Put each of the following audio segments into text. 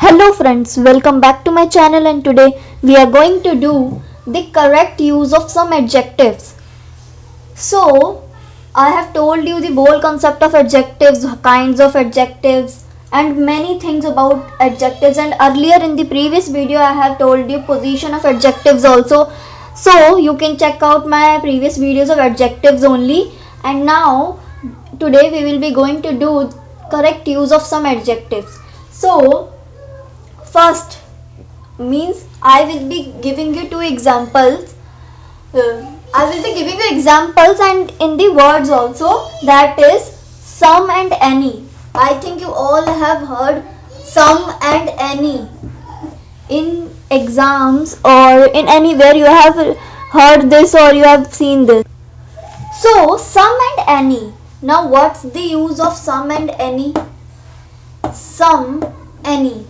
Hello friends, welcome back to my channel and today we are going to do the correct use of some adjectives. So, I have told you the whole concept of adjectives, kinds of adjectives and many things about adjectives, and earlier in the previous video I have told you position of adjectives also. So, you can check out my previous videos of adjectives only, and now today we will be going to do correct use of some adjectives. So, first means I will be giving you two examples. I will be giving you examples and in the words also, that is some and any. I think you all have heard some and any in exams or in anywhere you have heard this or you have seen this. So some and any. Now what's the use of some and any? Some, any.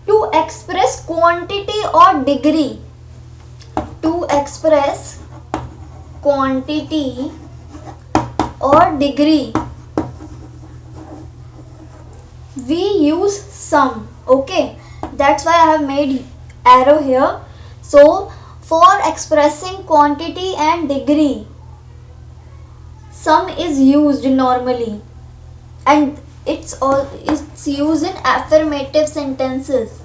To express quantity or degree. To express quantity or degree, we use some. Okay, that's why I have made arrow here. So for expressing quantity and degree, some is used normally, and it's used in affirmative sentences.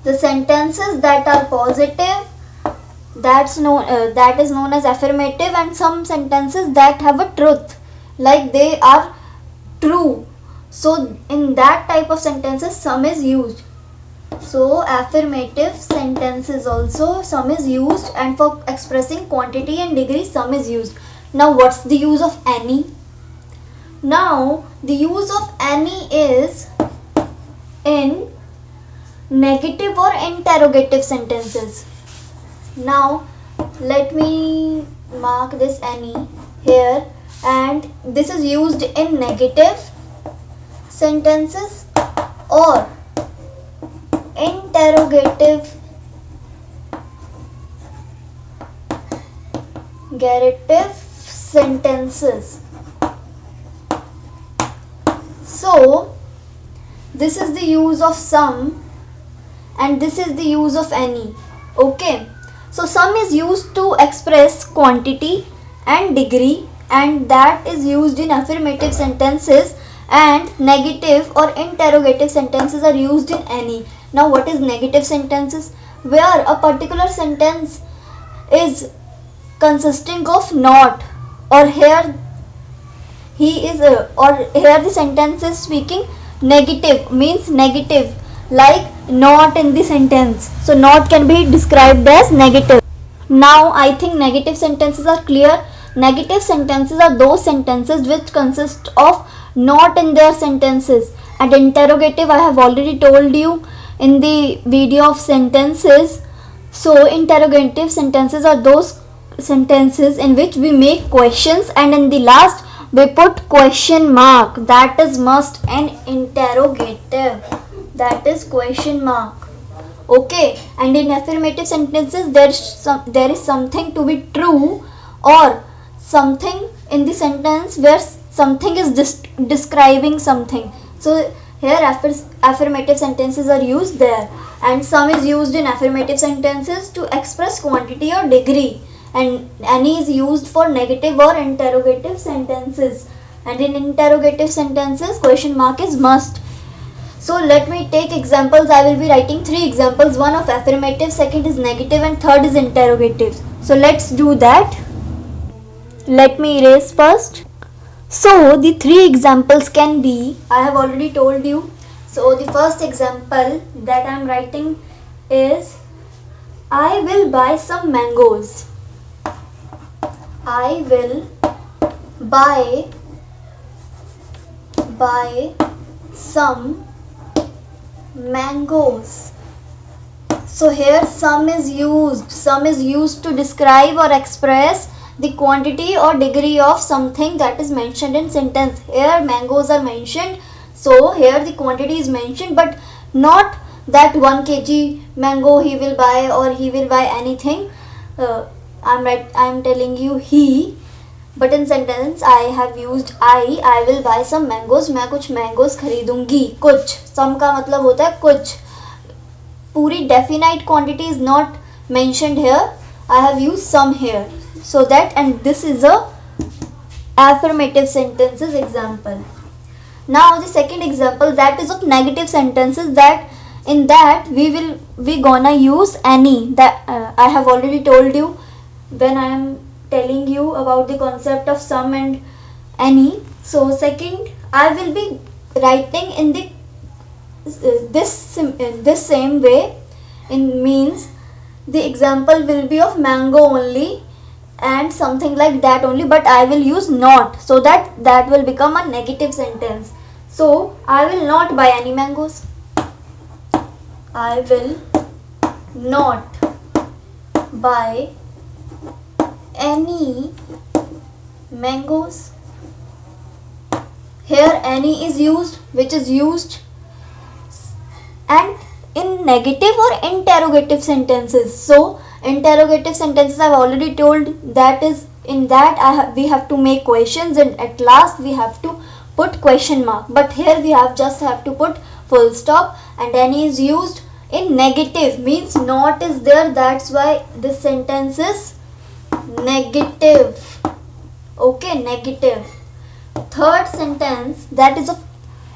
The sentences that are positive, that is known as affirmative, and some sentences that have a truth, like they are true. So in that type of sentences some is used. So affirmative sentences also some is used, and for expressing quantity and degree some is used. Now what's the use of any? Now the use of any is in negative or interrogative sentences. Now let me mark this any here, and this is used in negative sentences or interrogative sentences. So this is the use of some and this is the use of any. Okay, so some is used to express quantity and degree, and that is used in affirmative sentences, and negative or interrogative sentences are used in any. Now what is negative sentences? Where a particular sentence is consisting of not, or here he is or here the sentence is speaking negative, means negative, like not in the sentence. So not can be described as negative. Now I think negative sentences are clear. Negative sentences are those sentences which consist of not in their sentences. And interrogative I have already told you in the video of sentences. So interrogative sentences are those sentences in which we make questions and in the last we put question mark. That is must an interrogative. That is question mark. Okay, and in affirmative sentences there is something to be true or something in the sentence where something is describing something. So here affirmative sentences are used there, and some is used in affirmative sentences to express quantity or degree, and any is used for negative or interrogative sentences, and in interrogative sentences question mark is must. So let me take examples. I will be writing 3 examples, one of affirmative, second is negative, and third is interrogative. So let's do that. Let me erase first. So the 3 examples can be, I have already told you. So the first example that I am writing is, I will buy some mangoes. I will buy some mangoes. So here some is used to describe or express the quantity or degree of something that is mentioned in sentence. Here mangoes are mentioned, so here the quantity is mentioned, but not that 1 kg mango he will buy or he will buy anything. I am telling you he but in sentence I have used I will buy some mangoes, मैं कुछ mangoes खरीदूंगी. कुछ, सम का मतलब होता है कुछ. पूरी definite quantity is not mentioned here, I have used some here. So that, and this is a affirmative sentences example. Now the second example, that is of negative sentences, that in that we gonna use any. That I have already told you when I am telling you about the concept of some and any. So second, I will be writing in the this same way. In means the example will be of mango only and something like that only, but I will use not, so that will become a negative sentence. So I will not buy any mangoes. I will not buy any mangoes. Here any is used, which is used and in negative or interrogative sentences. So interrogative sentences I've already told, that is in that we have to make questions and at last we have to put question mark, but here we just have to put full stop. And any is used in negative, means not is there, that's why this sentence is negative. Okay, negative. Third sentence, that is of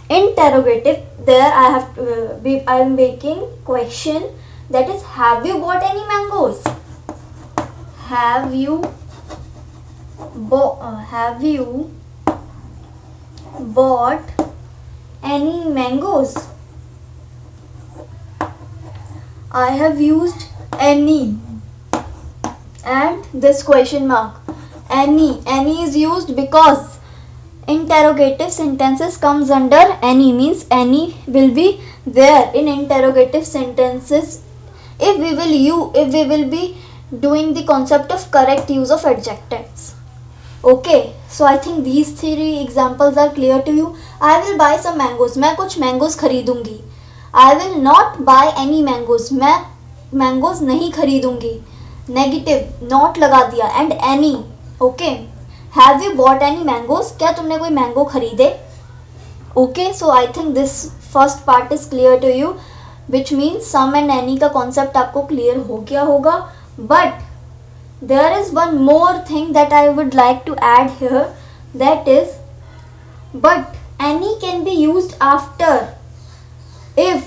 interrogative. There I am making question, that is, have you bought any mangoes? Have you bought any mangoes? I have used any and this question mark. Any is used because interrogative sentences comes under any, means any will be there in interrogative sentences if we will be doing the concept of correct use of adjectives. Okay, so I think these three examples are clear to you. I will buy some mangoes, मैं कुछ mangoes खरीदूंगी. I will not buy any mangoes, मैं mangoes नहीं खरीदूंगी. Negative, not लगा दिया. And any. Okay, have you bought any mangoes? क्या तुमने कोई mango खरीदे? Okay, so I think this first part is clear to you, which means some and any का concept आपको clear हो गया होगा. But there is one more thing that I would like to add here, that is, but any can be used after if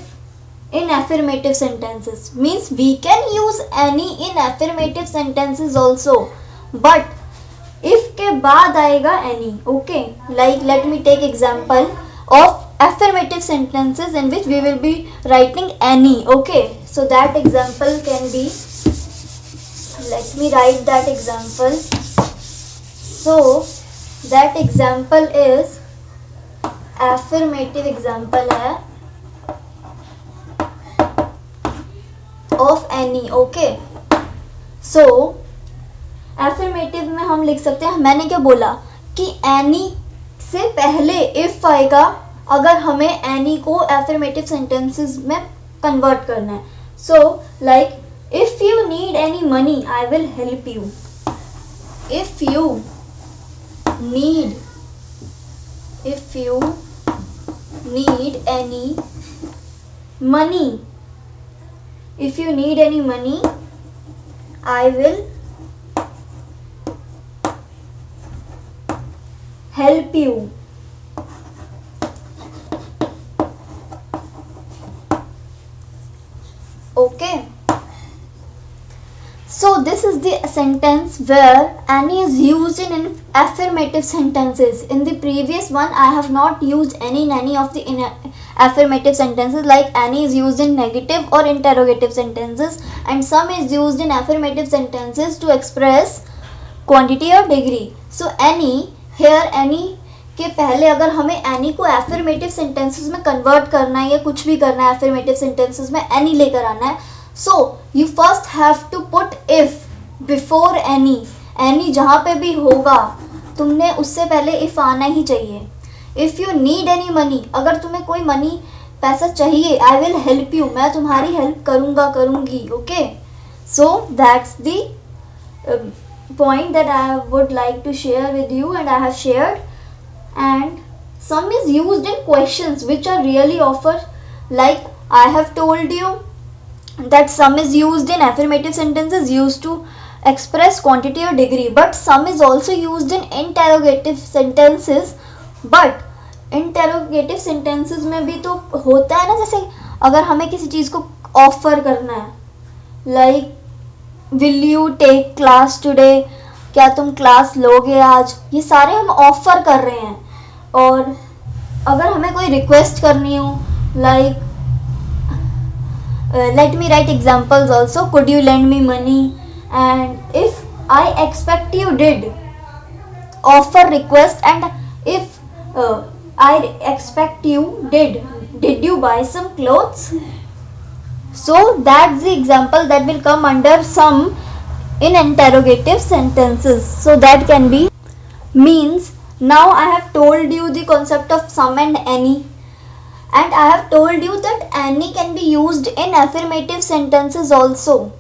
in affirmative sentences, means we can use any in affirmative sentences also, but if के बाद आएगा any. Okay, like let me take example of affirmative sentences in which we will be writing any. Okay, so that example can be, let me write that example. So that example is affirmative example है of any. Okay, so affirmative में हम लिख सकते हैं, मैंने क्या बोला कि any से पहले if आएगा अगर हमें any को affirmative sentences में convert करना है. So like, if you need any money, I will help you. If you need any money, if you need any money, I will help you. Okay, so this is the sentence where any is used in affirmative sentences. In the previous one I have not used any in any of the affirmative sentences, like any is used in negative or interrogative sentences, and some is used in affirmative sentences to express quantity or degree. So any, here any के पहले अगर हमें any को affirmative sentences में convert करना है या कुछ भी करना है affirmative sentences में any लेकर आना है, so you first have to put if before any. any जहाँ पे भी होगा तुमने उससे पहले if आना ही चाहिए. If you need any money, अगर तुम्हें कोई money पैसा चाहिए, I will help you, मैं तुम्हारी help करूँगा करूँगी. Okay, so that's the point that I would like to share with you, and I have shared. And some is used in questions which are really offer, like I have told you that some is used in affirmative sentences used to express quantity or degree, but some is also used in interrogative sentences. But interrogative sentences में भी तो होता है ना, जैसे अगर हमें किसी चीज़ को ऑफर करना है, like will you take class today, क्या तुम क्लास लोगे आज, ये सारे हम ऑफर कर रहे हैं. और अगर हमें कोई रिक्वेस्ट करनी हो, like let me write examples also. Could you lend me money? And if I expect you did, offer request. And if I expect you did you buy some clothes? So that's the example that will come under some in interrogative sentences. So that can be means. Now I have told you the concept of some and any. And I have told you that any can be used in affirmative sentences also.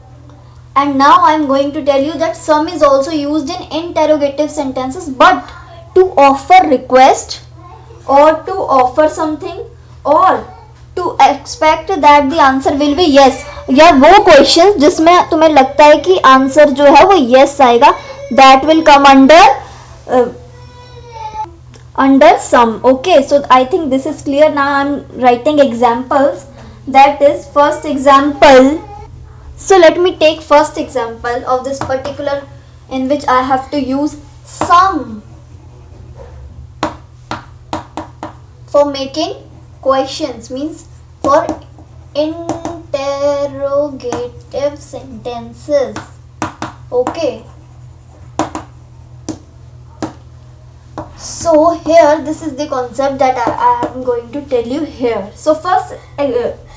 And now I am going to tell you that some is also used in interrogative sentences, but to offer request or to offer something or to expect that the answer will be yes. या वो questions जिसमें तुम्हें लगता है कि answer जो है वो yes आएगा, that will come under some. Okay, so I think this is clear. Now I'm writing examples. That is first example. So let me take first example of this particular in which I have to use some for making questions, means for interrogative sentences. Okay, so here this is the concept that I am going to tell you here. So first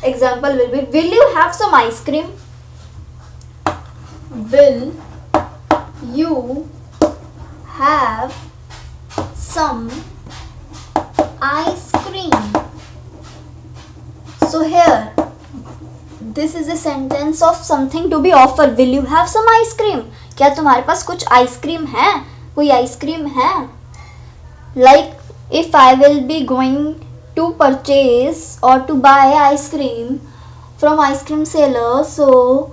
example will be, will you have some ice cream? Will you have some ice cream? So here this is a sentence of something to be offered. Will you have some ice cream? क्या तुम्हारे पास कुछ ice cream है? कोई ice cream है? Like if I will be going to purchase or to buy ice cream from ice cream seller, so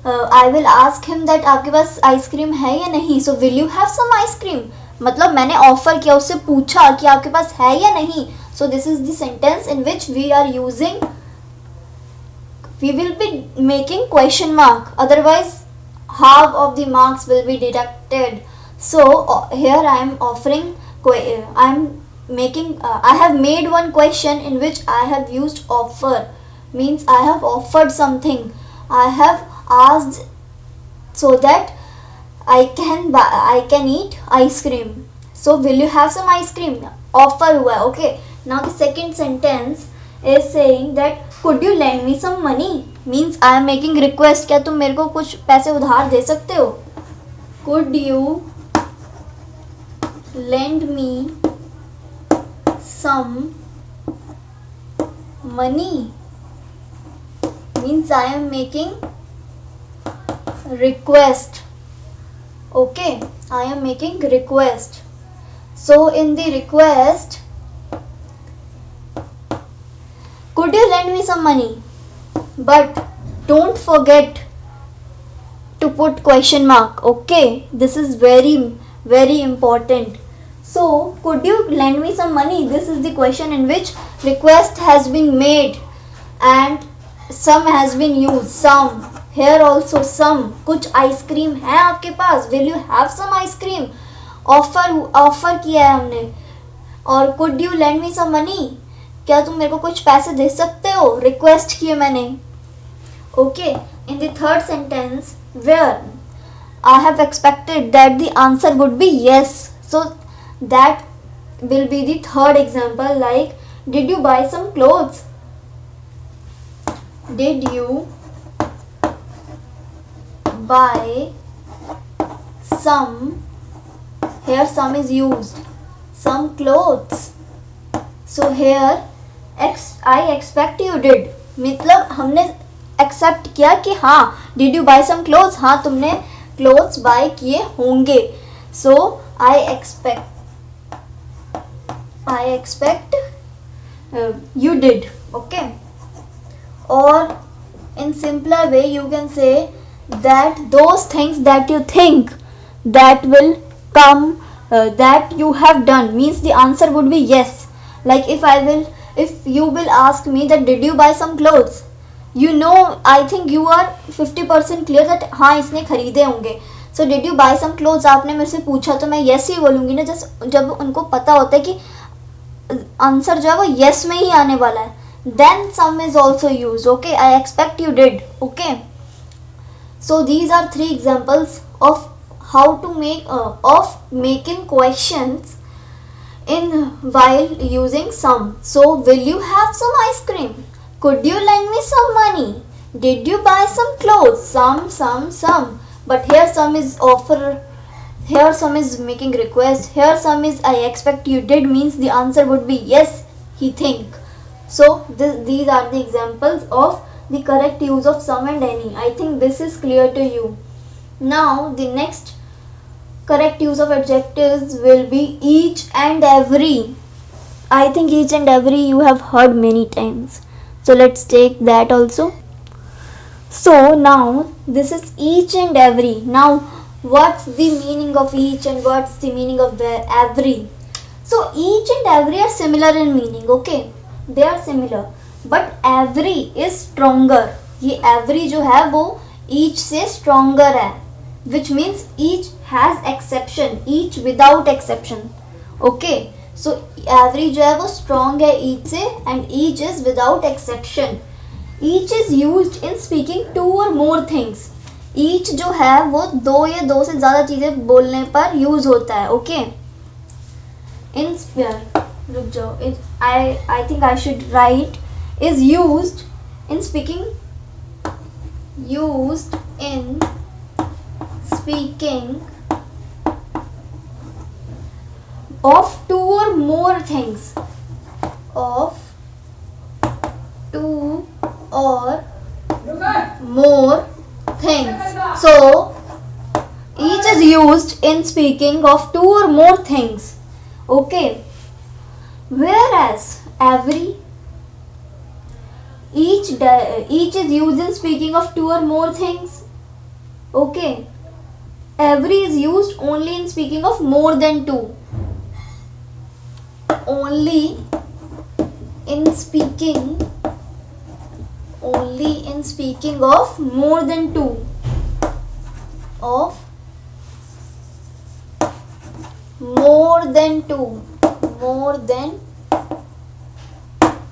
I will ask him that आपके पास ice cream है या नहीं. So will you have some ice cream? मतलब मैंने offer किया, उससे पूछा कि आपके पास है या नहीं. So this is the sentence in which we are using, we will be making question mark, otherwise half of the marks will be deducted. So here I am offering, I have made one question in which I have used offer, means I have offered something, I have asked so that I can eat ice cream. So will you have some ice cream? Offer हुआ. Okay, now the second sentence is saying that could you lend me some money, means I am making request, क्या तुम मेरे को कुछ पैसे उधार दे सकते हो. Could you lend me some money, means I am making request. Okay, I am making request. So in the request, could you lend me some money, but don't forget to put question mark. Okay, this is very important. So could you lend me some money, this is the question in which request has been made and some has been used. Some, here also some, कुछ ice cream है आपके पास, will you have some ice cream, offer किया है हमने. और could you lend me some money, क्या तुम मेरे को कुछ पैसे दे सकते हो, रिक्वेस्ट किए मैंने. Okay, in the third sentence where I have expected that the answer would be yes, so that will be the third example. Like, did you buy some clothes? Did you buy some, here some is used, some clothes. So here I expect you did, मतलब हमने accept किया कि हाँ, did you buy some clothes, हाँ तुमने clothes buy किए होंगे. So I expect you did. Okay, or in simpler way you can say that those things that you think that will come that you have done, means the answer would be yes. Like if you will ask me that did you buy some clothes, you know, I think you are 50% clear that हाँ इसने खरीदे होंगे. So did you buy some clothes आपने मेरे से पूछा तो मैं yes ही बोलूँगी ना. जब उनको पता होता है कि आंसर जो है वो yes में ही आने वाला है. Then some is also used. Okay, I expect you did. Okay, so these are 3 examples of how to making questions in while using some. So will you have some ice cream? Could you lend me some money? Did you buy some clothes? Some. But here some is offer. Here some is making request. Here some is I expect you did, means the answer would be yes, he think. So these are the examples of the correct use of some and any. I think this is clear to you. Now the next correct use of adjectives will be each and every. I think each and every you have heard many times. So let's take that also. So now this is each and every. Now what's the meaning of each and what's the meaning of the every? So each and every are similar in meaning. Okay, they are similar, but every is stronger. ये every जो है वो each से stronger है, which means each has exception, each without exception. Okay, so every जो है वो strong है each से and each is without exception. Each is used in speaking 2 or more things. Each जो है वो 2 या 2 से ज़्यादा चीज़ें बोलने पर यूज होता है. ओके, इन रुक जाओ, I think I should write is used in speaking of 2 or more things. Of 2 or more things. So each is used in speaking of 2 or more things. Okay, whereas every, each is used in speaking of 2 or more things. Okay, every is used only in speaking of more than 2. Only in speaking of more than 2. Of more than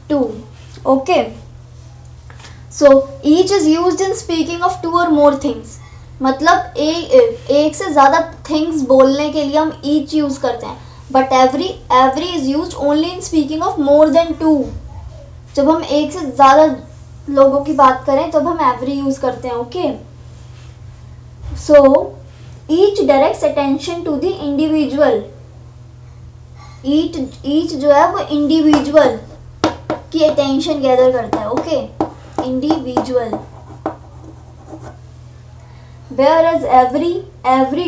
2. Okay, so each is used in speaking of 2 or more things. मतलब एक से ज़्यादा things बोलने के लिए हम each use करते हैं, but every is used only in speaking of more than 2. जब हम एक से ज़्यादा लोगों की बात करें तब हम every यूज़ करते हैं. Okay, so each directs attention to the individual. each जो है वो individual की attention gather करता है. Okay, individual. Whereas every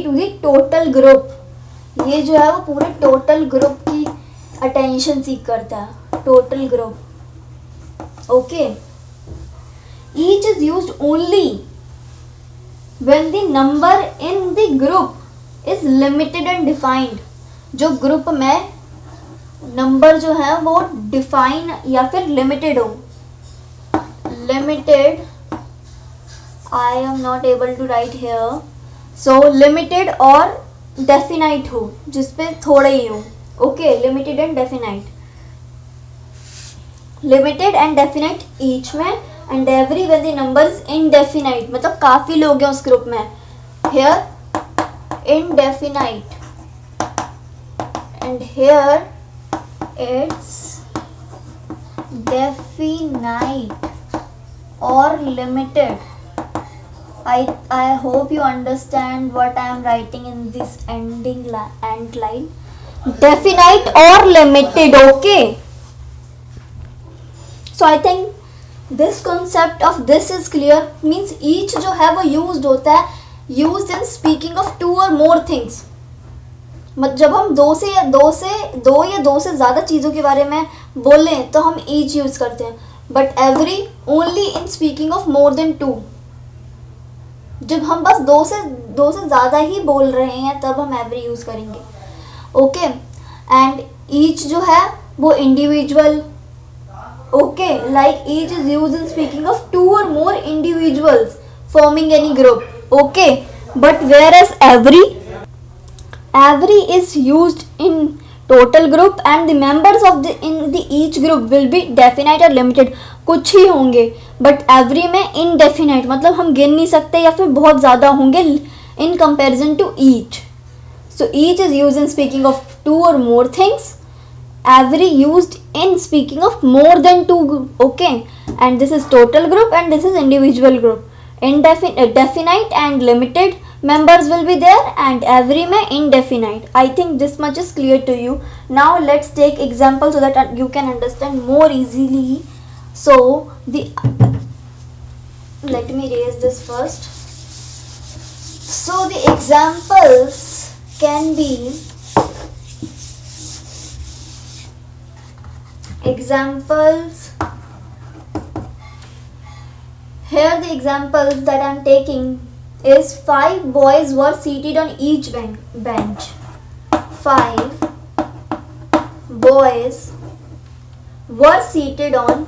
to the total group. ये जो है वो पूरे total group की attention seek करता है. Total group. Okay. Each is used only when the number in the group is limited and defined. जो ग्रुप में नंबर जो है वो डिफाइन या फिर लिमिटेड हो. Limited, I am not able to write here. So limited और definite हो, जिसपे थोड़े ही हो. Okay, limited and definite. Limited and definite each में, and every when the number is indefinite, मतलब काफ़ी लोग हैं उस ग्रुप में. Here indefinite and here it's definite or limited. I hope you understand what I am writing in this end line. Definite or limited. Okay, so I think this concept of this is clear. Means each जो है वो used होता है used in speaking of two और more things. जब हम दो या दो से ज़्यादा चीज़ों के बारे में बोलें तो हम ईच यूज़ करते हैं, but every only in speaking of more than two. जब हम बस दो से ज़्यादा ही बोल रहे हैं तब हम एवरी यूज़ करेंगे। ओके, एंड ईच जो है वो individual. Okay, like each is used in speaking of two और more individuals forming any group. Okay, but whereas every is used in total group and the members of the each group will be definite or limited। कुछ ही होंगे, but every में indefinite, मतलब हम गिन नहीं सकते या फिर बहुत ज़्यादा होंगे in comparison to each। So each is used in speaking of two or more things, every used in speaking of more than two group। Okay, and this is total group and this is individual group। Definite and limited members will be there and every में indefinite। I think this much is clear to you। Now let's take example so that you can understand more easily। So let me raise this first। So the examples can be here the examples that I am taking is 5 boys were seated on each bench। 5 boys were seated on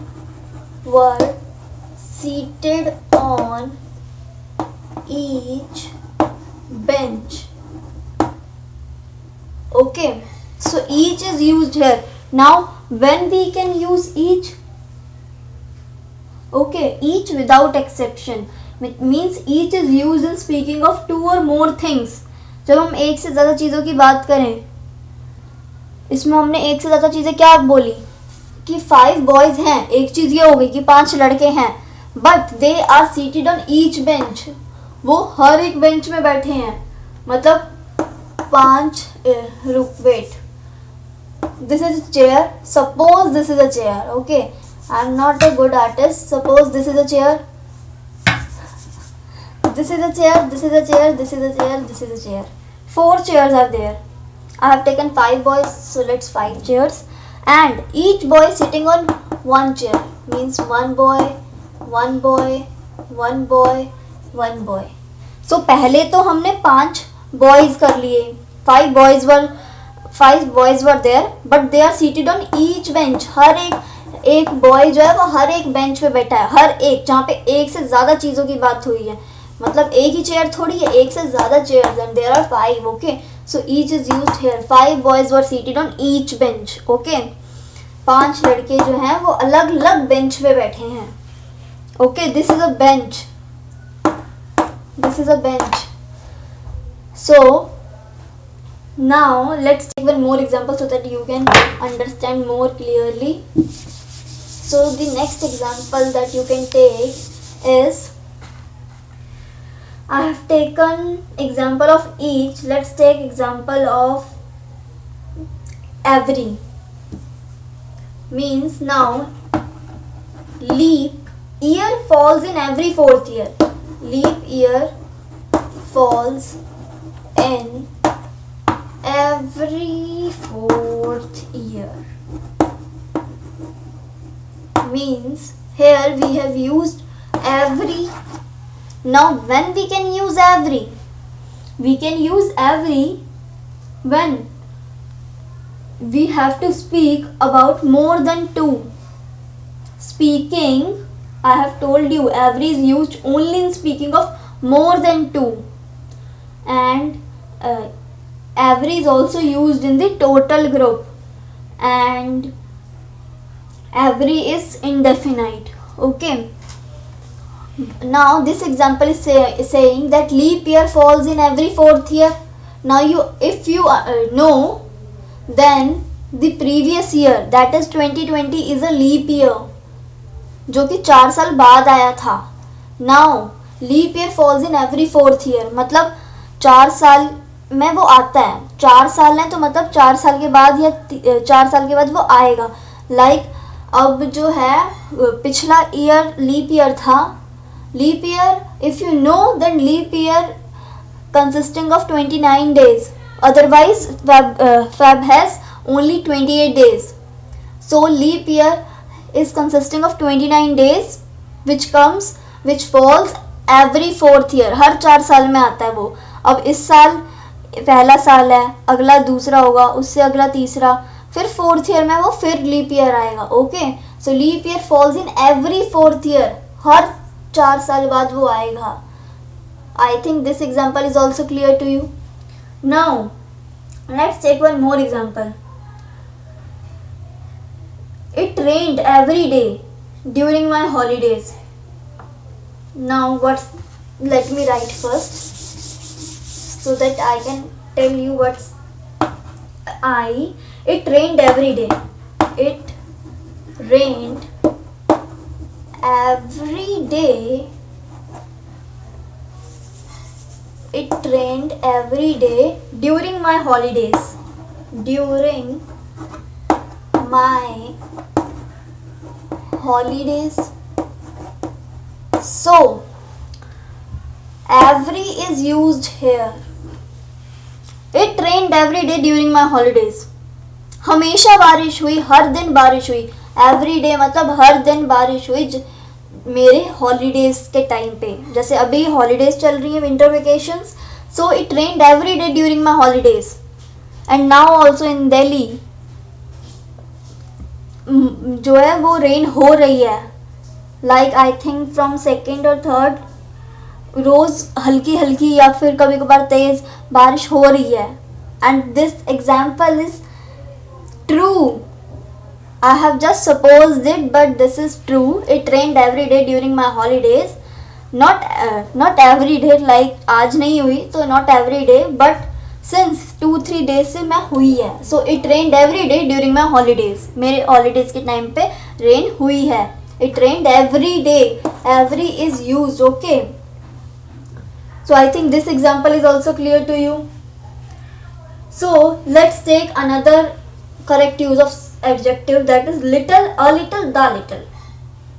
each bench। Okay, so each is used here। Now when we can use each? Okay, each without exception means each is used in speaking of two or more things। जब हम एक से ज़्यादा चीज़ों की बात करें, इसमें हमने एक से ज़्यादा चीज़ें क्या बोली कि 5 बॉयज़ हैं, एक चीज़ ये हो गई कि 5 लड़के हैं, but they are seated on each bench, वो हर एक बेंच में बैठे हैं, मतलब 5 wait, this is chair, suppose this is a chair. Okay, I am not a good artist, suppose this is a chair, this is a chair, this is a chair, this is a chair, this is a chair, 4 chairs are there। I have taken 5 boys, so let's 5 chairs and each boy sitting on one chair means one boy, one boy, one boy, one boy। So पहले तो हमने 5 boys कर लिए, 5 boys were there but they are seated on each bench। हर एक boy जो है वो हर एक बेंच पे बैठा है, हर एक, जहाँ पे एक से ज़्यादा चीज़ों की बात हुई है, मतलब एक ही चेयर थोड़ी है, एक से ज़्यादा chairs and there are 5। Okay, so each is used here. 5 boys were seated on each bench. Okay, 5 लड़के जो हैं वो अलग अलग बेंच पे बैठे हैं। Okay, this is a bench, this is a bench. So now let's take one more example so that you can understand more clearly। So the next example that you can take is, I have taken example of each, let's take example of every, means now leap year falls in every 4th year। Leap year falls in every 4th year means here we have used every। Now when we can use every? We can use every when we have to speak about more than 2। Speaking, I have told you every is used only in speaking of more than 2 and every is also used in the total group and every is indefinite। Okay, now this example is saying that leap year falls in every 4th year। Now if you know, then the previous year, that is 2020, is a leap year जो कि 4 साल बाद आया था। Now leap year falls in every 4th year, मतलब 4 साल में वो आता है, 4 साल है तो मतलब 4 साल के बाद या 4 साल के बाद वो आएगा। लाइक अब जो है पिछला ईयर लीप ईयर था। Leap year, if you know then leap year consisting of 29 days. Otherwise, Feb has only 28 days. So leap year is consisting of 29 days, which falls every 4th year. हर 4 साल में आता है वो. अब इस साल पहला साल है, अगला दूसरा होगा, उससे अगला तीसरा, फिर 4th ईयर में वो फिर लीप ईयर आएगा. Okay, so leap year falls in every 4th year. हर 4 साल बाद वो आएगा. I think this example is also clear to you. Now, let's take one more example. It rained every day during my holidays. Now, let me write first so that I can tell you what's I. It rained every day. It rained every day. It rained every day during my holidays. During my holidays. So, every is used here. It rained every day during my holidays. हमेशा बारिश हुई, हर दिन बारिश हुई. Every day मतलब हर दिन बारिश हुई मेरे हॉलीडेज के टाइम पे. जैसे अभी हॉलीडेज चल रही है, winter vacations. So it rained every day during my holidays. And now also in Delhi जो है वो रेन हो रही है. Like I think from 2nd और 3rd रोज हल्की हल्की या फिर कभी कभार तेज बारिश हो रही है. And this example is true. I have just supposed it, but this is true. It rained every day during my holidays. Not every day, like आज नहीं हुई तो not every day, but since 2-3 days से मैं हुई है. So it rained every day during my holidays. मेरे holidays के time पे rain हुई है. It rained every day. Every is used, okay. So I think this example is also clear to you. So let's take another correct use of adjective, that is little, a little, the little.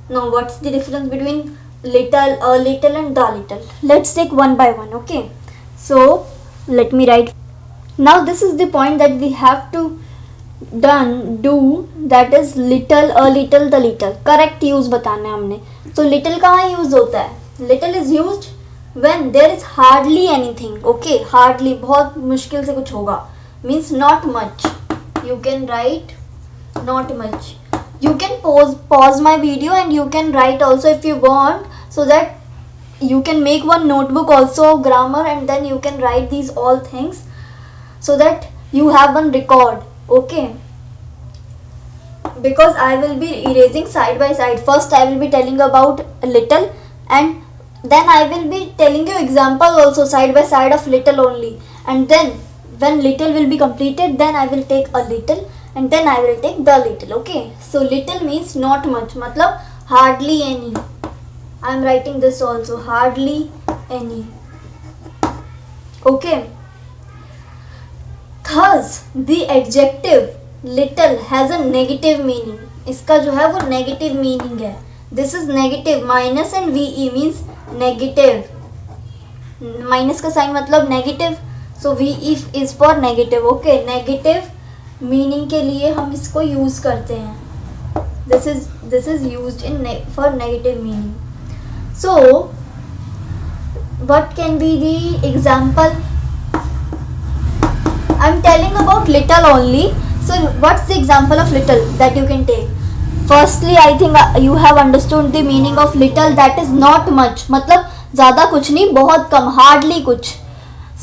Now what's the difference between little, a little and the little? Let's take one by one, okay. So let me write. Now this is the point that we have to do, that is little, a little, the little. Correct use बताना है हमने. So little कहाँ use होता है? Little is used when there is hardly anything, okay. Hardly बहुत मुश्किल से कुछ होगा, means not much. You can write not much. You can pause my video and you can write also if you want, so that you can make one notebook also of grammar, and then you can write these all things so that you have one record, okay. Because I will be erasing side by side. First I will be telling about little, and then I will be telling you example also side by side of little only, and then when little will be completed, then I will take a little, and then I will take the little, okay. So little means not much, matlab hardly any. I am writing this also, hardly any, okay. Thus the adjective little has a negative meaning. इसका जो है वो negative meaning है. This is negative. minus and ve means negative. minus का sign मतलब negative, so ve is for negative, okay. Negative meaning के लिए हम इसको यूज करते हैं. This is used in for negative meaning. So what can be the example? I am telling about little only. So what's the example of little that you can take? Firstly I think you have understood the meaning of little, that is not much, मतलब ज्यादा कुछ नहीं, बहुत कम, hardly कुछ.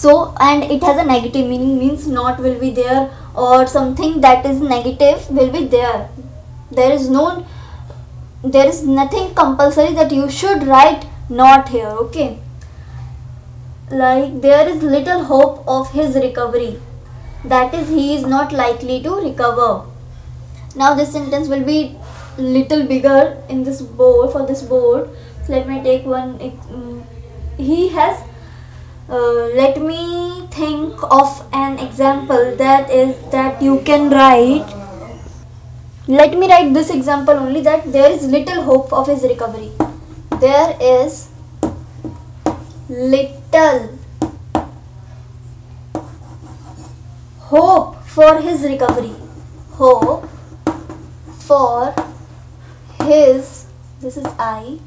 So and it has a negative meaning, means not will be there, or something that is negative will be there. There is nothing compulsory that you should write not here, okay. Like there is little hope of his recovery, that is he is not likely to recover. Now this sentence will be little bigger in this board, for this board. So let me take one. He has let me think of an example that you can write. Let me write this example only, that there is little hope of his recovery. There is little hope for his recovery. Hope for his, this is I,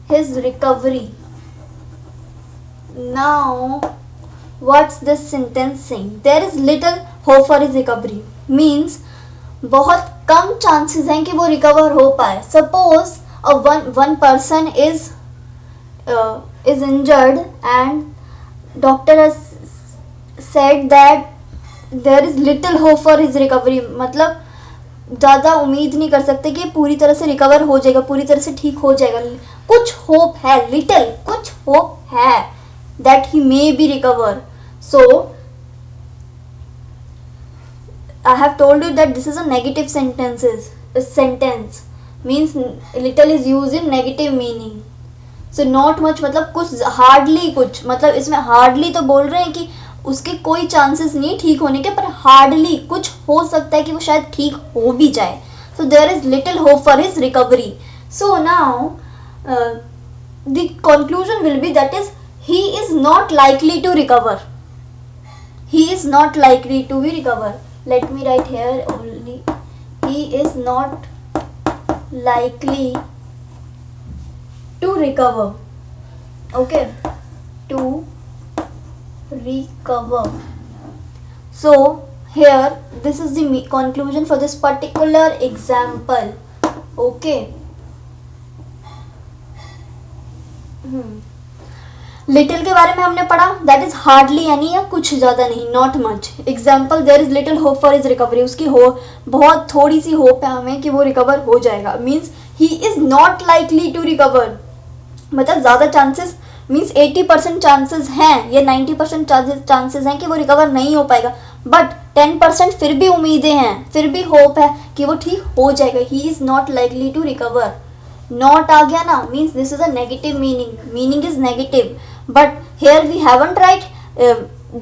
his recovery. Now what's this sentence saying? There is little hope for his recovery means बहुत कम chances हैं कि वो recover हो पाए. Suppose one person is injured and doctor has said that there is little hope for his recovery. मतलब ज़्यादा उम्मीद नहीं कर सकते कि पूरी तरह से रिकवर हो जाएगा, पूरी तरह से ठीक हो जाएगा. कुछ होप है, लिटिल कुछ होप है that he may be recover. So I have told you that this is a negative sentence. Means little is used in negative meaning. So not much मतलब कुछ, hardly कुछ, मतलब इसमें hardly तो बोल रहे हैं कि उसके कोई चांसेस नहीं ठीक होने के, पर हार्डली कुछ हो सकता है कि वो शायद ठीक हो भी जाए. So there is little hope for his recovery. So now the conclusion will be that is he is not likely to recover. He is not likely to be recover. Let me write here only. He is not likely to recover. Okay, to recover. So here this is the conclusion for this particular example. Okay. Little के बारे में हमने पढ़ा, that is hardly यानी या कुछ ज़्यादा नहीं, not much. Example, there is little hope for his recovery. उसकी बहुत थोड़ी सी होप है हमें कि वो रिकवर हो जाएगा. Means he is not likely to recover. मतलब ज़्यादा चांसेस मीन्स 80% चांसेस हैं या 90% चांसेस हैं कि वो रिकवर नहीं हो पाएगा, बट 10% फिर भी उम्मीदें हैं, फिर भी होप है कि वो ठीक हो जाएगा. He is not likely to recover. Not आ गया ना, means this is a negative meaning is negative. But here we haven't write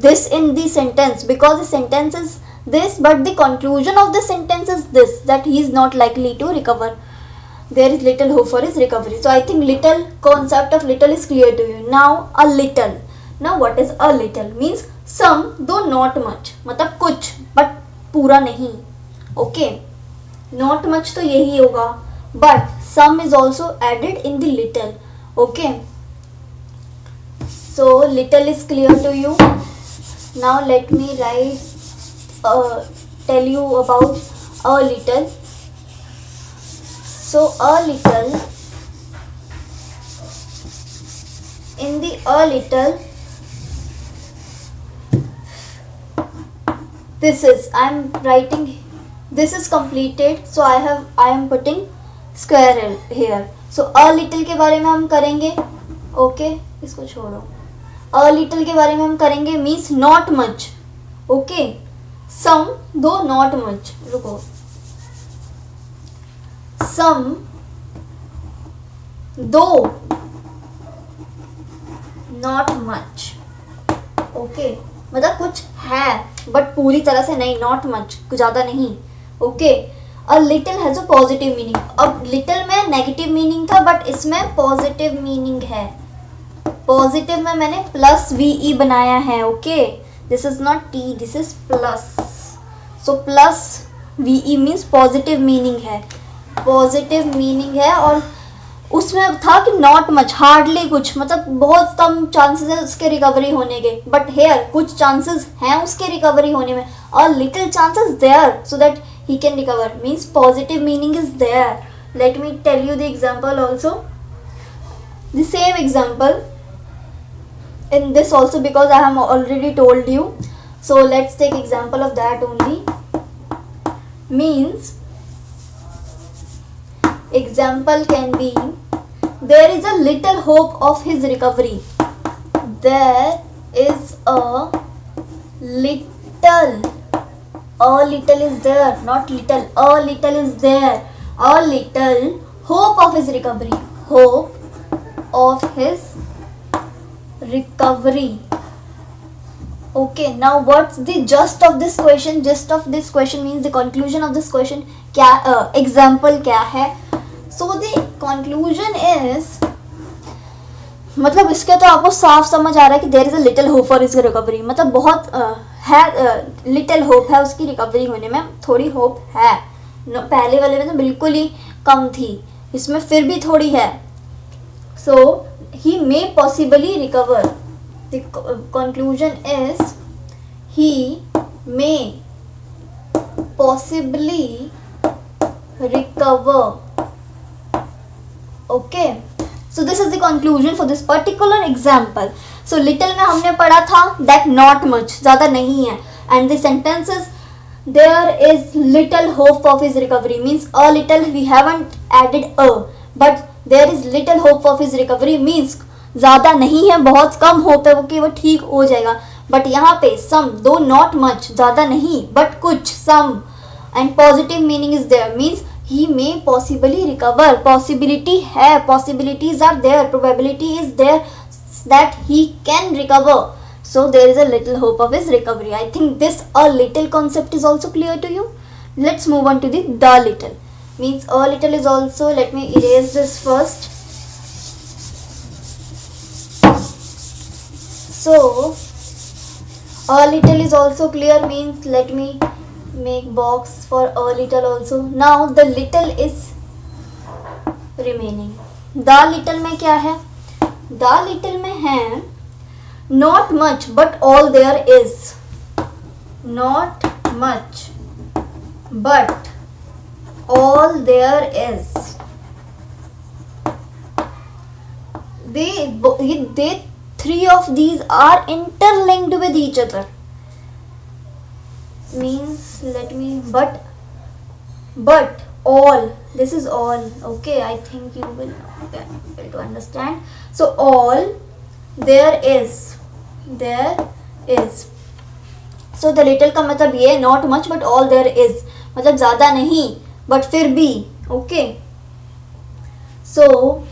this in the sentence because the sentence is this, but the conclusion of the sentence is this, that he is not likely to recover. There is little hope for his recovery. So I think little, concept of little is clear to you. Now a little. Now what is a little? Means some, though not much. मतलब कुछ, but पूरा नहीं. Okay. Not much तो यही होगा. But some is also added in the little. Okay. So little is clear to you. Now let me tell you about a little. So a little, in the a little, this is, I am writing, this is completed, so I am putting square here. So a little के बारे में हम करेंगे. Okay, इसको छोड़ो. A little के बारे में हम करेंगे means not much. Okay, some though not much. रुको. Some though not much. Okay, मतलब कुछ है बट पूरी तरह से नहीं, not much, कुछ ज़्यादा नहीं. Okay, a little has a positive meaning. अब little में negative meaning था बट इसमें positive meaning है. Positive में मैंने plus VE बनाया है. Okay, this is not T, this is plus. So plus VE means positive meaning है. पॉजिटिव मीनिंग है और उसमें था कि नॉट मच, हार्डली कुछ, मतलब बहुत कम चांसेस है उसके रिकवरी होने के. बट हेयर कुछ चांसेस हैं उसके रिकवरी होने में, और little chances there so that he can recover. Means positive meaning is there. Let me tell you the example also, the same example in this also because I have already told you. So let's take example of that only. Means example can be, there is a little hope of his recovery. There is a little is there, not little, a little is there, a little hope of his recovery. Hope of his recovery. Okay, now what's the gist of this question? Gist of this question means the conclusion of this question. क्या example क्या है? So the conclusion is, मतलब इसके तो आपको साफ समझ आ रहा है कि there is a little hope for his recovery. मतलब बहुत है, लिटिल होप है उसकी रिकवरी होने में, थोड़ी होप है। पहले वाले में तो बिल्कुल ही कम थी, इसमें फिर भी थोड़ी है। So he may possibly recover, the conclusion is he may possibly recover. Okay, so this is the conclusion for this particular example. So little में हमने पढ़ा था that not much, ज़्यादा नहीं है, and the sentences there is little hope of his recovery means a little, we haven't added a, but there is little hope of his recovery means ज़्यादा नहीं है, बहुत कम होप है वो कि वो ठीक हो जाएगा। बट यहाँ पे some, though not much, ज़्यादा नहीं but कुछ, some, and positive meaning is there means he may possibly recover, possibility है, possibilities are there, probability is there that he can recover, so there is a little hope of his recovery. I think this a little concept is also clear to you. Let's move on to the little means a little is also, let me erase this first. So a little is also clear means let me make box for a little also. Now the little is remaining. The little में क्या है? The little में है not much but all there is. Not much but all there is. They three of these are interlinked with each other. Means let me, but all, this is all. Okay, I think you will get able to understand. So all there is, so the little का मतलब ये not much but all there is, मतलब ज़्यादा नहीं but फिर भी. Okay, so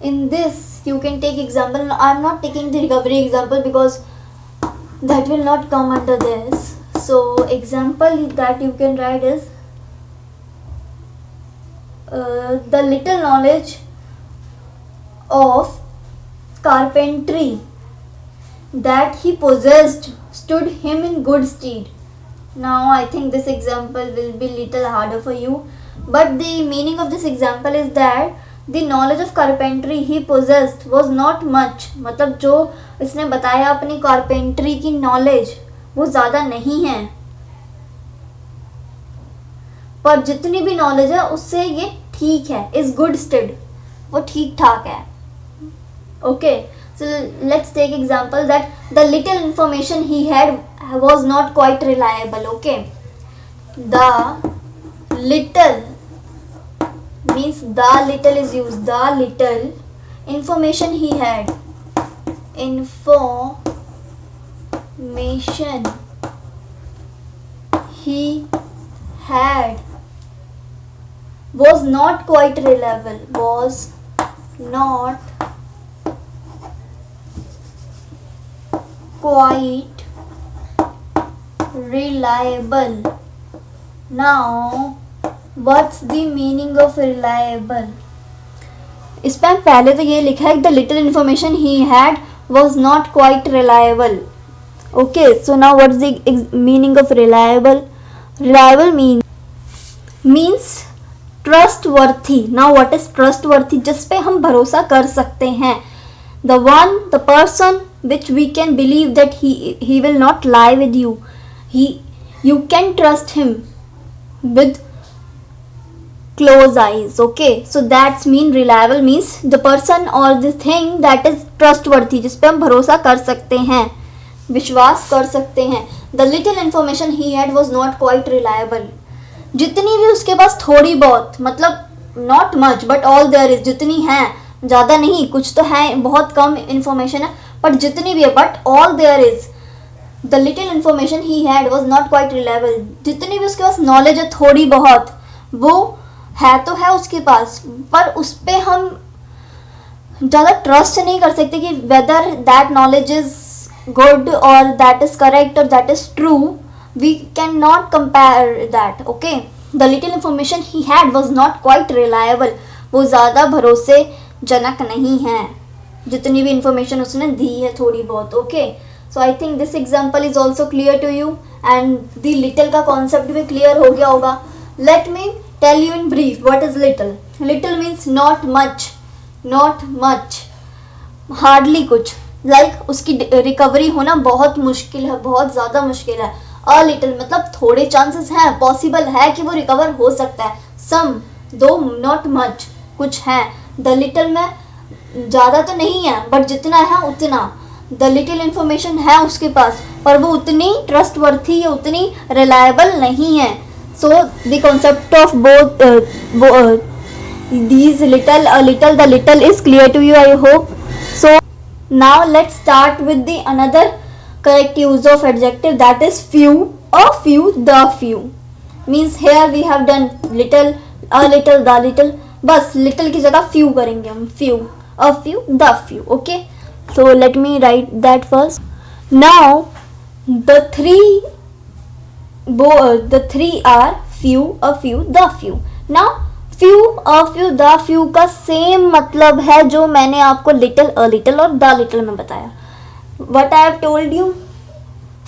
in this you can take example. I am not taking the recovery example because that will not come under this. So example that you can write is the little knowledge of carpentry that he possessed stood him in good stead. Now I think this example will be little harder for you, but the meaning of this example is that the knowledge of carpentry he possessed was not much, मतलब जो इसने बताया अपनी carpentry की knowledge वो ज़्यादा नहीं है, पर जितनी भी नॉलेज है उससे ये ठीक है, इज गुड स्टेड, वो ठीक ठाक है. Okay, so let's take example that the little information he had was not quite reliable. Okay, the little means the little is used, the little information he had, information he had was not quite reliable, was not quite reliable. Now what's the meaning of reliable? इस पर पहले तो ये लिखा है the little information he had was not quite reliable. Okay, so now what is the meaning of reliable? Reliable means trustworthy. Now what is trustworthy? जिस पे हम भरोसा कर सकते हैं. The person which we can believe that he will not lie with you. You can trust him with close eyes. Okay, so that's mean reliable means the person or the thing that is trustworthy, जिस पे हम भरोसा कर सकते हैं, विश्वास कर सकते हैं. The little information he had was not quite reliable. जितनी भी उसके पास थोड़ी बहुत, मतलब not much but all there is, जितनी है, ज़्यादा नहीं, कुछ तो है, बहुत कम information है, पर जितनी भी है, but all there is, the little information he had was not quite reliable. जितनी भी उसके पास knowledge है थोड़ी बहुत, वो है तो है उसके पास, पर उस पर हम ज़्यादा ट्रस्ट नहीं कर सकते कि whether that knowledge is good और दैट इज करेक्ट और that is true. We can not compare that. Okay, the little information he had was not quite reliable. वो ज़्यादा भरोसेजनक नहीं है, जितनी भी इंफॉर्मेशन उसने दी है थोड़ी बहुत. Okay, so I think this example is also clear to you and the little का कॉन्सेप्ट भी क्लियर हो गया होगा. Let me tell you in brief what is little. Little means not much, hardly कुछ. लाइक उसकी recovery होना बहुत मुश्किल है, बहुत ज़्यादा मुश्किल है. अ लिटिल मतलब थोड़े चांसेस हैं, पॉसिबल है कि वो रिकवर हो सकता है. सम दो नॉट मच, कुछ है. द लिटिल में ज़्यादा तो नहीं है बट जितना है उतना. द लिटिल इन्फॉर्मेशन है उसके पास पर वो उतनी ट्रस्टवर्थी या उतनी रिलायबल नहीं है. So the concept of both these little, a little, the little is clear to you, I hope. So now let's start with the another correct use of adjective, that is few or few, the few. Means here we have done little, a little, the little. बस little की जगह few करेंगे हम. few, a few, the few. Okay. So let me write that first. Now the three are few, a few, the few. Now few, a few, the few का same मतलब है जो मैंने आपको little, a little और the little में बताया. What I have told you,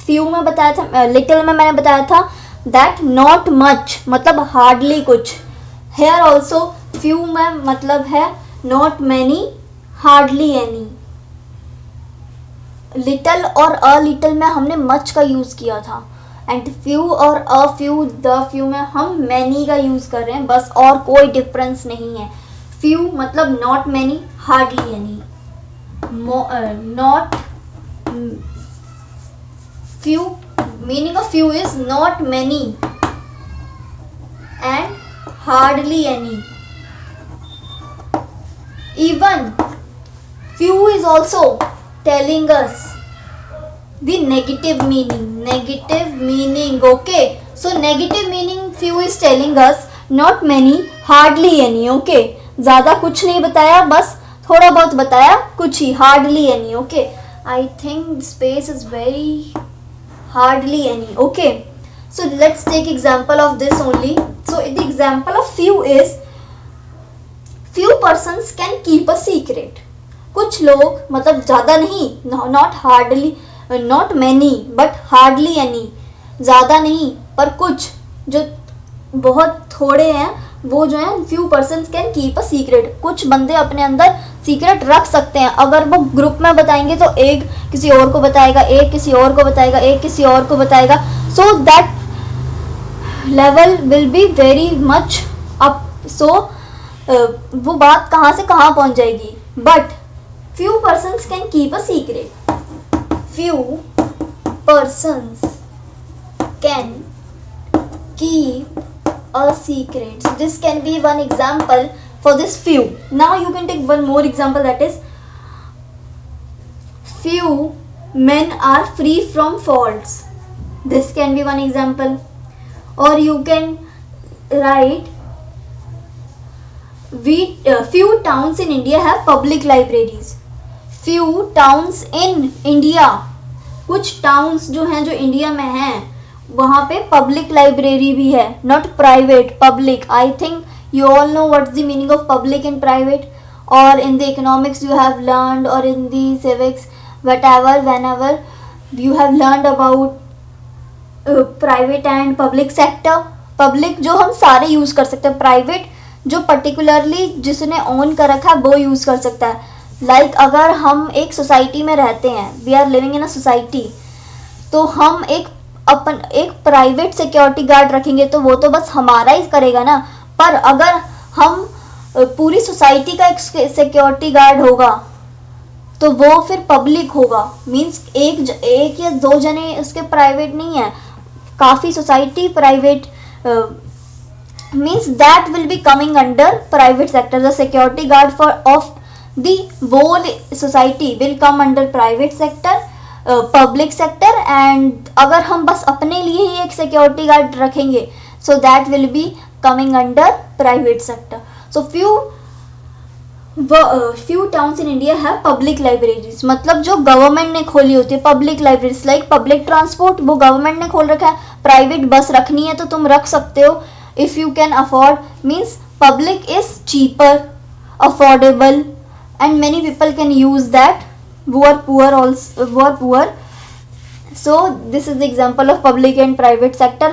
few में बताया था, little में मैंने बताया था that not much मतलब hardly कुछ. Here also few में मतलब है not many, hardly any. little और a little में हमने much का यूज किया था एंड few और a few, the few में हम many का यूज कर रहे हैं बस, और कोई डिफरेंस नहीं है. few मतलब not many, hardly any. not few, meaning of few is not many and hardly any. Even few is also telling us the negative meaning. Okay, so negative meaning few is telling us not many, hardly any. Okay, ज़्यादा कुछ नहीं बताया, बस थोड़ा बहुत बताया, कुछ ही, hardly any. Okay, I think space is very hardly any. Okay, so let's take example of this only. So the example of few is few persons can keep a secret. कुछ लोग मतलब ज़्यादा नहीं, not many but hardly any. ज़्यादा नहीं पर कुछ जो बहुत थोड़े हैं वो जो है few persons can keep a secret. कुछ बंदे अपने अंदर सीक्रेट रख सकते हैं. अगर वो ग्रुप में बताएंगे तो एक किसी और को बताएगा, एक किसी और को बताएगा, एक किसी और को बताएगा. So that level will be very much up. So वो बात कहाँ से कहाँ पहुँच जाएगी. But few persons can keep a secret. Few persons can keep a secret. So this can be one example for this few. Now you can take one more example, that is few men are free from faults. This can be one example. Or you can write few towns in India have public libraries. few towns in India, कुछ towns जो हैं जो India में हैं वहाँ पे public library भी है, not private, public. I think you all know what's the meaning of public and private, or in the economics you have learned, or in the civics, whatever, whenever you have learned about private and public sector. public जो हम सारे use कर सकते हैं, private जो particularly जिसने own कर रखा है वो यूज कर सकता है. लाइक अगर हम एक सोसाइटी में रहते हैं, we are living in a society, तो हम एक प्राइवेट सिक्योरिटी गार्ड रखेंगे तो वो तो बस हमारा ही करेगा ना. पर अगर हम पूरी सोसाइटी का एक सिक्योरिटी गार्ड होगा तो वो फिर पब्लिक होगा. मीन्स एक या दो जने उसके प्राइवेट नहीं है, काफ़ी society private. means that will be coming under private sector. The security guard of the whole society will come under private sector, public sector. and अगर हम बस अपने लिए ही एक security guard रखेंगे so that will be coming under private sector. So few towns in India have public libraries. मतलब जो government ने खोली होती है public libraries. Like public transport वो गवर्नमेंट ने खोल रखा है, प्राइवेट बस रखनी है तो तुम रख सकते हो if you can afford. means public is cheaper, affordable, and many people can use that. who are poor So this is the example of public and private sector.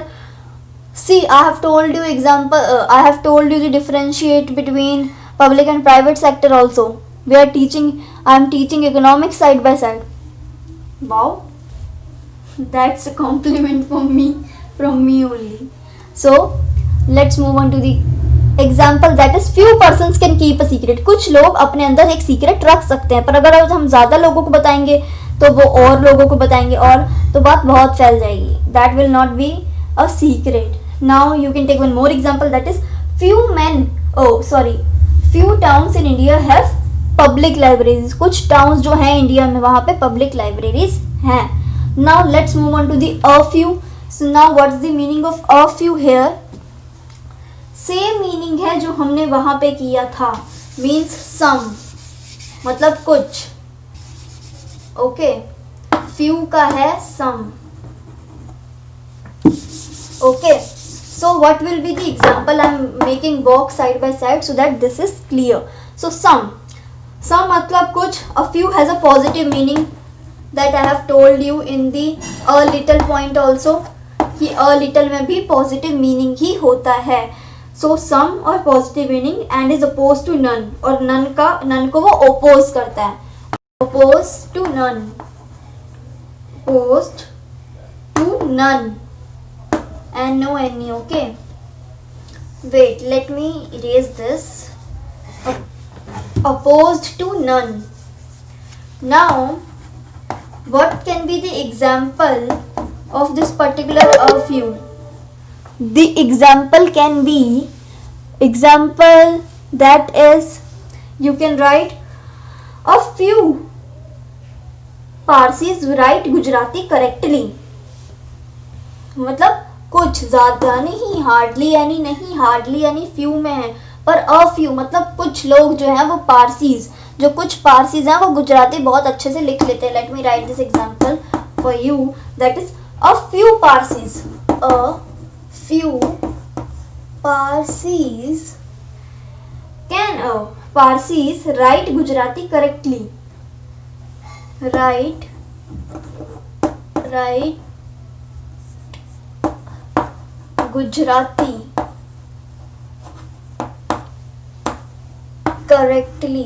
See, I have told you I have told you the differentiate between public and private sector also. I am teaching economics side by side. Wow, that's a compliment from me only. So let's move on to the example, that is few persons can keep a secret. कुछ लोग अपने अंदर एक secret रख सकते हैं, पर अगर हम ज्यादा लोगों को बताएंगे तो वो और लोगों को बताएंगे और तो बात बहुत फैल जाएगी. That will not be a secret. Now you can take one more example, that is few towns in India have public libraries. कुछ towns जो हैं इंडिया में वहाँ पे public libraries हैं. Now let's move on to the a few. So now what's the meaning of a few here? Same meaning है जो हमने वहां पे किया था, मीन्स सम, मतलब कुछ. ओके, फ्यू का है some. Okay, so what will be the example? I am making box side by side so that this is clear. So some मतलब कुछ. A few has a positive meaning that I have told you in the a little point also, कि a little में भी positive meaning ही होता है. So some और positive meaning and is oppose to none, और none को वो oppose करता है. Oppose to none, opposed to none and no any. Okay, wait, let me erase this. Opposed to none. Now what can be the example of this particular a few? The example can be that is, you can write a few Parsis write Gujarati correctly. मतलब कुछ, ज्यादा नहीं, hardly यानी नहीं, hardly यानी few में है, पर अ फ्यू मतलब कुछ लोग जो हैं वो पारसीज, जो कुछ पारसीज हैं वो गुजराती बहुत अच्छे से लिख लेते हैं. Late me right this example for you, that is a few Parsis. A few Parsis can Parsis right Gujarati correctly. Right Gujarati correctly.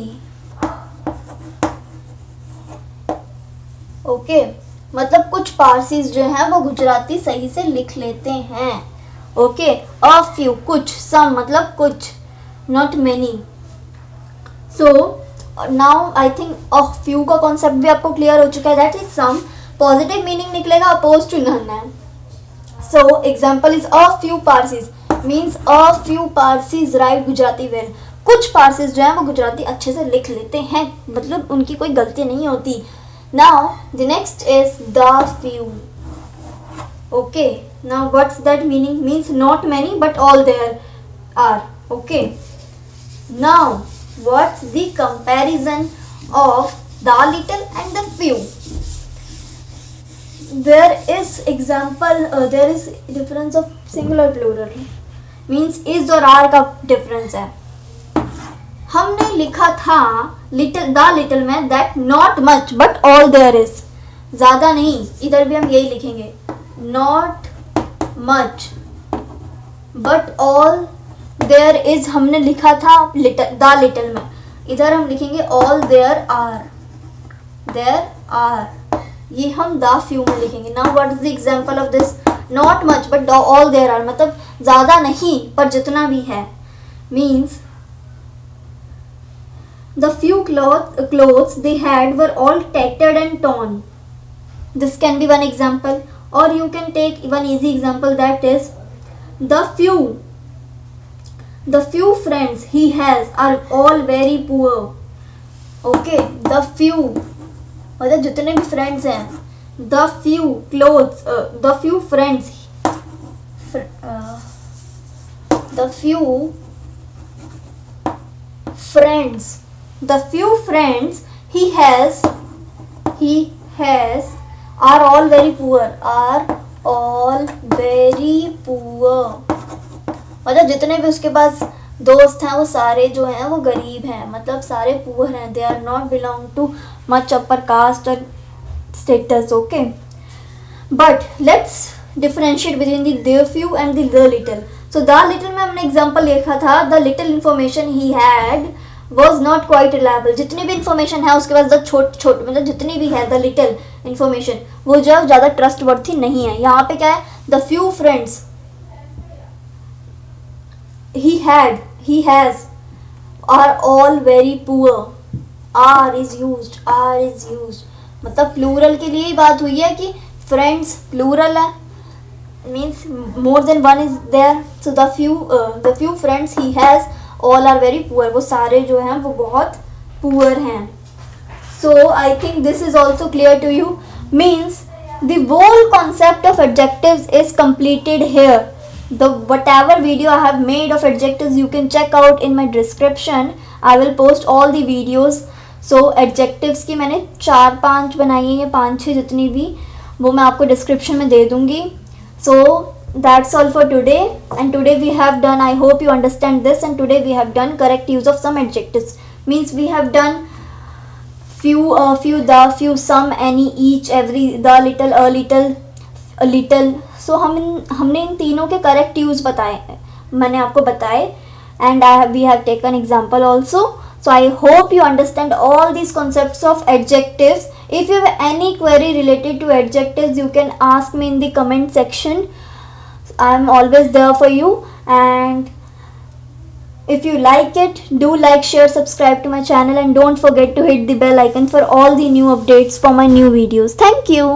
Okay, मतलब कुछ पारसीज जो हैं वो गुजराती सही से लिख लेते हैं. ओके, अ फ्यू कुछ, सम मतलब कुछ, not many. So now I think a few का कॉन्सेप्ट भी आपको क्लियर हो चुका है. That is some, positive meaning निकलेगा, अपोज टू नन है. So example is a few Parsis, means a few Parsis write Gujarati well. कुछ Parsis जो हैं वो गुजराती अच्छे से लिख लेते हैं, मतलब उनकी कोई गलती नहीं होती. Now the next is the few. Okay, now what's that meaning? Means not many but all there are. Okay, now what's the comparison of the little and the few? There is there is difference of singular plural, means is और are का difference है. हमने लिखा था the little में that not much but all there is, ज़्यादा नहीं, इधर भी हम यही लिखेंगे, not much but all there is. हमने लिखा था the little में, इधर हम लिखेंगे all there are, ये हम द फ्यू में लिखेंगे. Now what is the example of this? Not much but all there are, मतलब ज्यादा नहीं पर जितना भी है, means the few clothes they had were all tattered and torn. This can be one example, or you can take one easy example, that is the few friends he has are all very poor. Okay, the few मतलब जितने भी friends हैं, the few clothes, the few friends, he has are all very poor. मतलब जितने भी उसके पास दोस्त हैं वो सारे जो हैं वो गरीब हैं, मतलब सारे पुअर हैं. They are not belong to much upper caste और status. Okay, but let's differentiate between the few and the little. So the little में हमने एग्जाम्पल लिखा था the little information he had was not quite reliable. जितनी भी information है उसके पास छोट मतलब जितनी भी है द लिटिल इंफॉर्मेशन वो जो है ज़्यादा ट्रस्ट वर्थी नहीं है. यहाँ पे क्या है, the few friends he has are all very poor. are is used मतलब प्लूरल के लिए ही बात हुई है कि फ्रेंड्स प्लूरल है, means more than one is there. So the few friends he has all are very poor. वो सारे जो हैं वो बहुत पुअर हैं. So I think this is also clear to you. Means the whole concept of adjectives is completed here. The whatever video I have made of adjectives you can check out in my description. I will post all the videos. So adjectives की मैंने 4-5 बनाई है, ये 5-6 जितनी भी वो मैं आपको डिस्क्रिप्शन में दे दूँगी. So that's all for today, and today we have done, I hope you understand this, and today we have done correct use of some adjectives. Means we have done few, the, few, some, any, each, every, the, little, a little. So हमने इन तीनों के correct use बताए, मैंने आपको बताए, and we have taken example also. So I hope you understand all these concepts of adjectives. If you have any query related to adjectives, you can ask me in the comment section. I am always there for you. And if you like it, do like, share, subscribe to my channel, and don't forget to hit the bell icon for all the new updates for my new videos. Thank you.